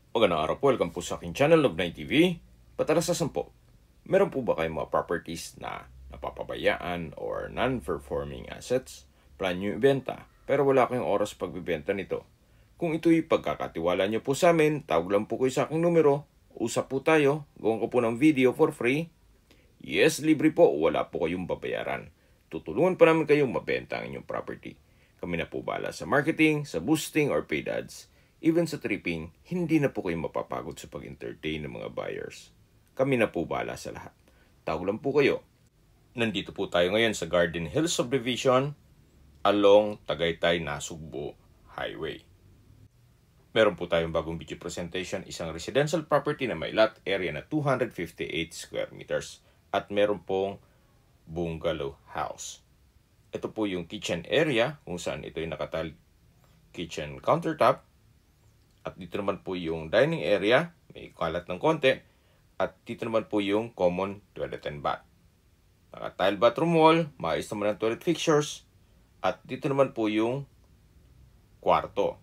Magandang araw po, welcome po sa aking channel, Love9 TV. Patalasasan po, meron po ba kayong mga properties na napapabayaan or non-performing assets? Plan nyo ibenta, pero wala kayong oras pagbibenta nito. Kung ito'y pagkakatiwala nyo po sa amin, tawag lang po kayo sa aking numero, usap po tayo, gawin ko po ng video for free. Yes, libre po, wala po kayong babayaran. Tutulungan pa namin kayong mabenta ang inyong property. Kami na po bahala sa marketing, sa boosting or paid ads. Even sa tripping, hindi na po kayo mapapagod sa pag-entertain ng mga buyers. Kami na po bahala sa lahat. Tawag lang po kayo. Nandito po tayo ngayon sa Garden Hills Subdivision along Tagaytay, Nasugbu Highway. Meron po tayong bagong video presentation, isang residential property na may lot area na 258 square meters at meron pong bungalow house. Ito po yung kitchen area kung saan ito ay nakatal kitchen countertop. At dito naman po yung dining area, may kalat ng konti. At dito naman po yung common toilet and bath. Naka-tile bathroom wall, maayos naman ang toilet fixtures. At dito naman po yung kwarto.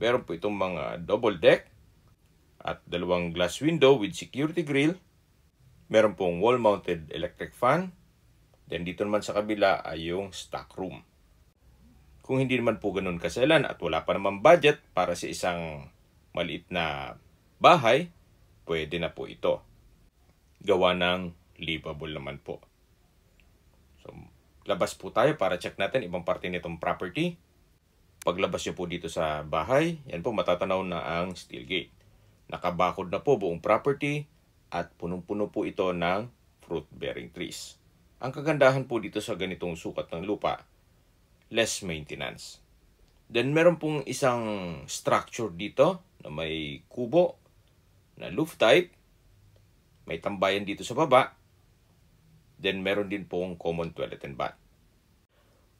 Meron po itong mga double deck at dalawang glass window with security grill. Meron pong wall-mounted electric fan. Then dito naman sa kabila ay yung stock room. Kung hindi naman po ganun kaselan at wala pa naman budget para sa isang maliit na bahay, pwede na po ito. Gawa ng livable naman po. So, labas po tayo para check natin ibang parte nitong property. Paglabas nyo po dito sa bahay, yan po matatanaw na ang steel gate. Nakabakod na po buong property at punong-puno po ito ng fruit-bearing trees. Ang kagandahan po dito sa ganitong sukat ng lupa, less maintenance. Then meron pong isang structure dito na may kubo na roof type. May tambayan dito sa baba. Then meron din pong common toilet and bath.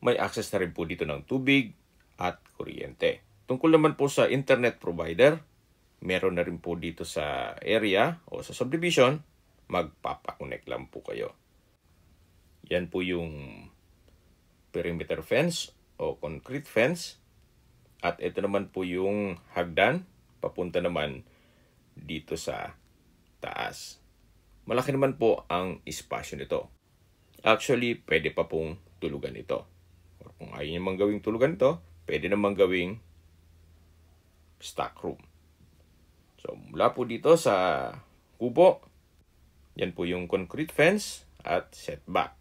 May access na rin po dito ng tubig at kuryente. Tungkol naman po sa internet provider, meron na rin po dito sa area o sa subdivision, magpapakonect lang po kayo. Yan po yung perimeter fence o concrete fence. At ito naman po yung hagdan, papunta naman dito sa taas. Malaki naman po ang espasyo nito. Actually, pwede pa pong tulugan ito. Or kung ayaw nyo mang gawing tulugan ito, pwede naman gawing stock room. So, mula po dito sa kubo, yan po yung concrete fence at setback.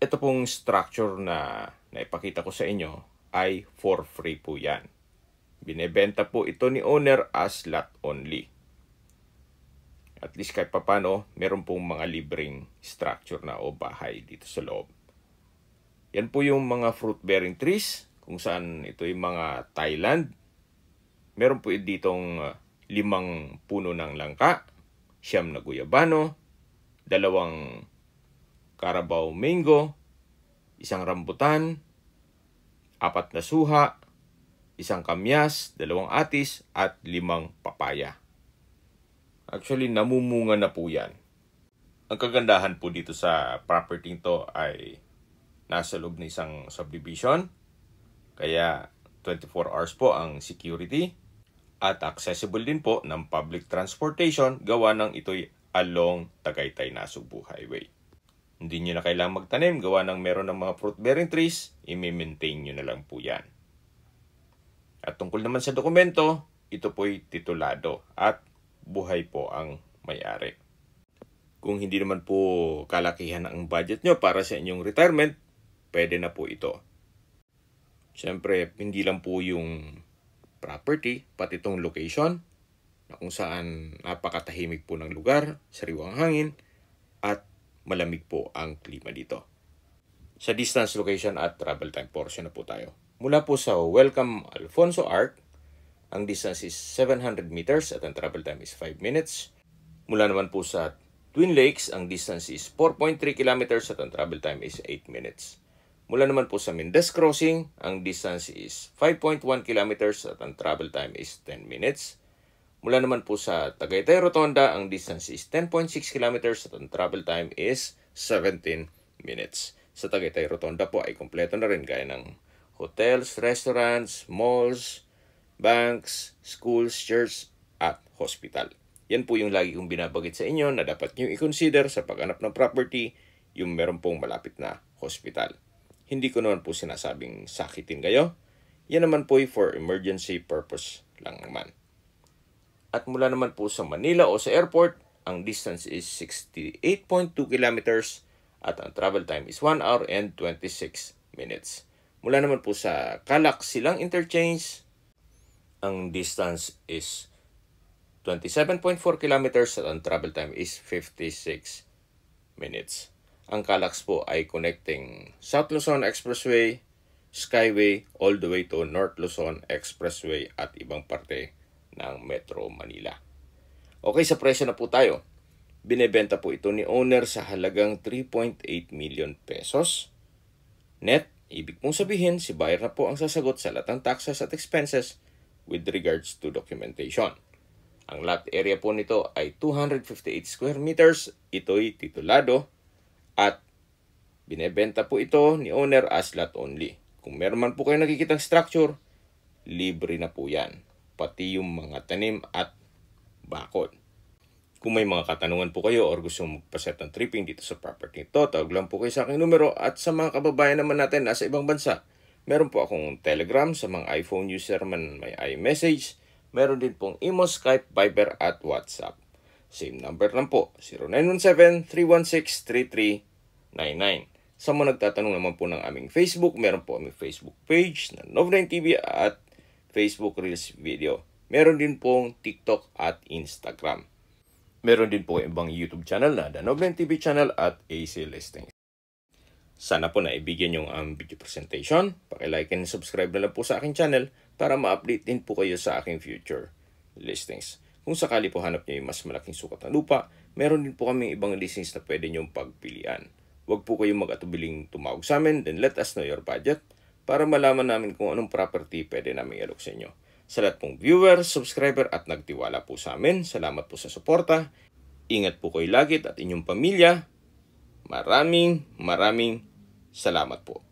Ito pong structure na naipakita ko sa inyo ay for free po yan. Binebenta po ito ni owner as lot only. At least kahit papano, meron pong mga libreng structure na o bahay dito sa loob. Yan po yung mga fruit-bearing trees, kung saan ito yung mga Thailand. Meron po ditong 5 puno ng langka, 9 na guyabano, 2 Carabao mango, 1 rambutan, 4 na suha, 1 kamyas, 2 atis, at 5 papaya. Actually, namumunga na po yan. Ang kagandahan po dito sa property to ay nasa loob ng isang subdivision. Kaya 24 hours po ang security. At accessible din po ng public transportation gawa ng ito'y along Tagaytay, Nasugbu Highway. Hindi nyo na kailangang magtanim, gawa ng meron ng mga fruit-bearing trees, i-maintain nyo na lang po yan. At tungkol naman sa dokumento, ito po'y titulado at buhay po ang may-ari. Kung hindi naman po kalakihan ang budget nyo para sa inyong retirement, pwede na po ito. Siyempre, hindi lang po yung property, pati itong location, na kung saan napakatahimik po ng lugar, sariwang hangin, at malamig po ang klima dito. Sa distance, location at travel time portion na po tayo. Mula po sa Welcome Alfonso Arc, ang distance is 700 meters at ang travel time is 5 minutes. Mula naman po sa Twin Lakes, ang distance is 4.3 kilometers at ang travel time is 8 minutes. Mula naman po sa Mendez Crossing, ang distance is 5.1 kilometers at ang travel time is 10 minutes. Mula naman po sa Tagaytay Rotonda, ang distance is 10.6 kilometers at ang travel time is 17 minutes. Sa Tagaytay Rotonda po ay kompleto na rin gaya ng hotels, restaurants, malls, banks, schools, church, at hospital. Yan po yung lagi kong binabagit sa inyo na dapat nyo i-consider sa paghanap ng property, yung meron pong malapit na hospital. Hindi ko naman po sinasabing sakitin kayo. Yan naman po for emergency purpose lang naman. At mula naman po sa Manila o sa airport, ang distance is 68.2 kilometers at ang travel time is 1 hour and 26 minutes. Mula naman po sa Calac Silang Interchange, ang distance is 27.4 kilometers at ang travel time is 56 minutes. Ang Calax po ay connecting South Luzon Expressway, Skyway, all the way to North Luzon Expressway at ibang parte ng Metro Manila. Okay, sa presyo na po tayo. Binebenta po ito ni owner sa halagang 3.8 million pesos. Net, ibig pong sabihin, si buyer na po ang sasagot sa lahat ng taxes at expenses with regards to documentation. Ang lot area po nito ay 258 square meters. Ito'y titulado at binebenta po ito ni owner as lot only. Kung meron man po kayo nakikitang structure, libre na po yan. Pati yung mga tanim at bakod. Kung may mga katanungan po kayo or gusto magpaset ng tripping dito sa property ito, tawag lang po kayo sa aking numero. At sa mga kababayan naman natin nasa ibang bansa, meron po akong Telegram. Sa mga iPhone user man may iMessage. Meron din pong Imo, Skype, Viber at WhatsApp. Same number lang po, 0917-316-3399. Sa mga nagtatanong naman po ng aming Facebook, meron po aming Facebook page na Nov9 TV at Facebook Reels Video. Meron din pong TikTok at Instagram. Meron din po ibang YouTube channel na The Nov9 TV channel at AC Listings. Sana po naibigyan yung video presentation. Paki-like and subscribe na lang po sa aking channel para ma-update din po kayo sa aking future listings. Kung sakali po hanap nyo yung mas malaking sukat ng lupa, meron din po kaming ibang listings na pwede nyong pagpilian. Huwag po kayong mag-atubiling tumawag sa amin, then let us know your budget para malaman namin kung anong property pwede namin i-alok sa inyo. Sa lahat pong viewer, subscriber at nagtiwala po sa amin, salamat po sa suporta. Ingat po kayo lagi at inyong pamilya. Maraming salamat po.